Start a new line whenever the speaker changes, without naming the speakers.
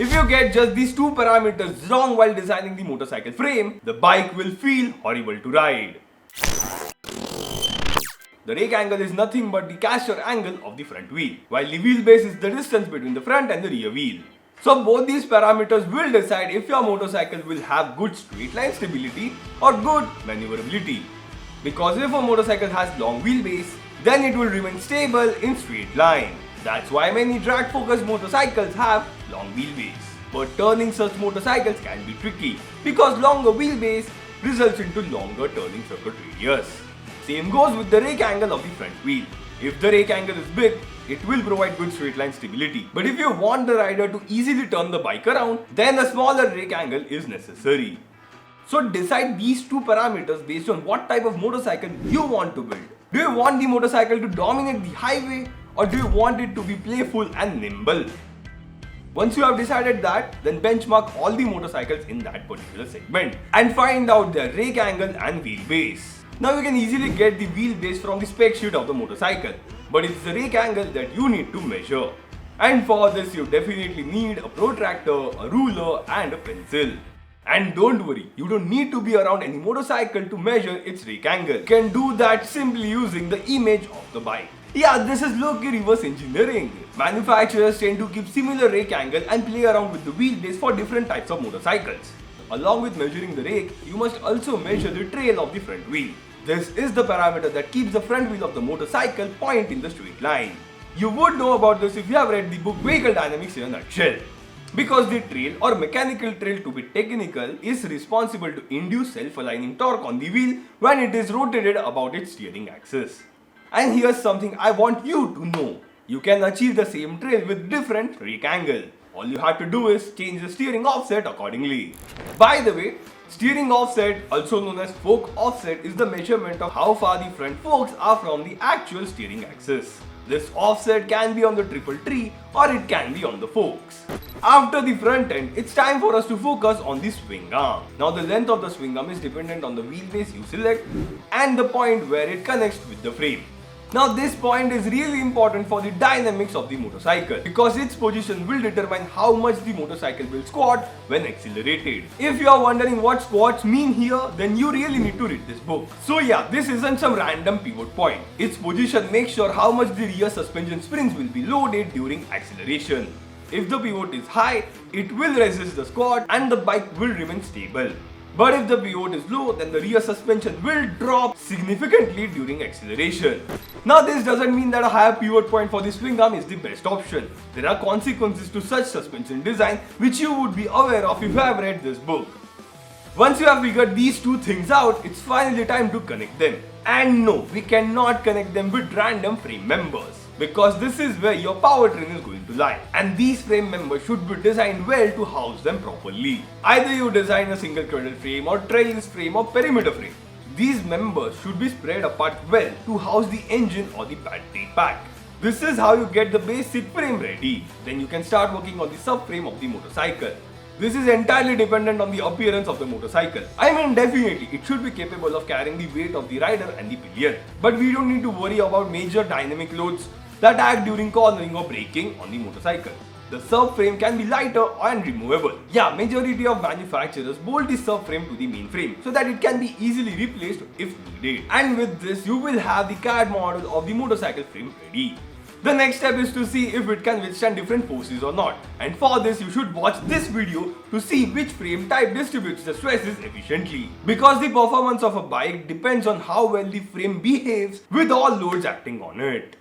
If you get just these two parameters wrong while designing the motorcycle frame, the bike will feel horrible to ride. The rake angle is nothing but the caster angle of the front wheel, while the wheelbase is the distance between the front and the rear wheel. So both these parameters will decide if your motorcycle will have good straight line stability or good maneuverability. Because if a motorcycle has long wheelbase, then it will remain stable in straight line. That's why many drag focused motorcycles have long wheelbase. But turning such motorcycles can be tricky because longer wheelbase results into longer turning circuit radius. Same goes with the rake angle of the front wheel. If the rake angle is big, it will provide good straight line stability. But if you want the rider to easily turn the bike around, then a smaller rake angle is necessary. So decide these two parameters based on what type of motorcycle you want to build. Do you want the motorcycle to dominate the highway, or do you want it to be playful and nimble? Once you have decided that, then benchmark all the motorcycles in that particular segment and find out their rake angle and wheelbase. Now you can easily get the wheelbase from the spec sheet of the motorcycle, but it's the rake angle that you need to measure. And for this you definitely need a protractor, a ruler and a pencil. And don't worry, you don't need to be around any motorcycle to measure its rake angle. You can do that simply using the image of the bike. Yeah, this is low-key reverse engineering. Manufacturers tend to keep similar rake angle and play around with the wheelbase for different types of motorcycles. Along with measuring the rake, you must also measure the trail of the front wheel. This is the parameter that keeps the front wheel of the motorcycle point in the straight line. You would know about this if you have read the book Vehicle Dynamics in a nutshell. Because the trail or mechanical trail, to be technical, is responsible to induce self-aligning torque on the wheel when it is rotated about its steering axis. And here's something I want you to know. You can achieve the same trail with different rake angle. All you have to do is change the steering offset accordingly. By the way, steering offset, also known as fork offset, is the measurement of how far the front forks are from the actual steering axis. This offset can be on the triple tree or it can be on the forks. After the front end, it's time for us to focus on the swing arm. Now the length of the swing arm is dependent on the wheelbase you select and the point where it connects with the frame. Now this point is really important for the dynamics of the motorcycle because its position will determine how much the motorcycle will squat when accelerated. If you are wondering what squats mean here, then you really need to read this book. So yeah, this isn't some random pivot point. Its position makes sure how much the rear suspension springs will be loaded during acceleration. If the pivot is high, it will resist the squat and the bike will remain stable. But if the pivot is low, then the rear suspension will drop significantly during acceleration. Now this doesn't mean that a higher pivot point for the swing arm is the best option. There are consequences to such suspension design which you would be aware of if you have read this book. Once you have figured these two things out, it's finally time to connect them. And no, we cannot connect them with random frame members, because this is where your powertrain is going to lie. And these frame members should be designed well to house them properly. Either you design a single cradle frame or trellis frame or perimeter frame. These members should be spread apart well to house the engine or the battery pack. This is how you get the basic frame ready. Then you can start working on the subframe of the motorcycle. This is entirely dependent on the appearance of the motorcycle. I mean, definitely it should be capable of carrying the weight of the rider and the pillion. But we don't need to worry about major dynamic loads that act during cornering or braking on the motorcycle. The subframe can be lighter and removable. Yeah, majority of manufacturers bolt the subframe to the main frame so that it can be easily replaced if needed. And with this, you will have the CAD model of the motorcycle frame ready. The next step is to see if it can withstand different forces or not. And for this, you should watch this video to see which frame type distributes the stresses efficiently. Because the performance of a bike depends on how well the frame behaves with all loads acting on it.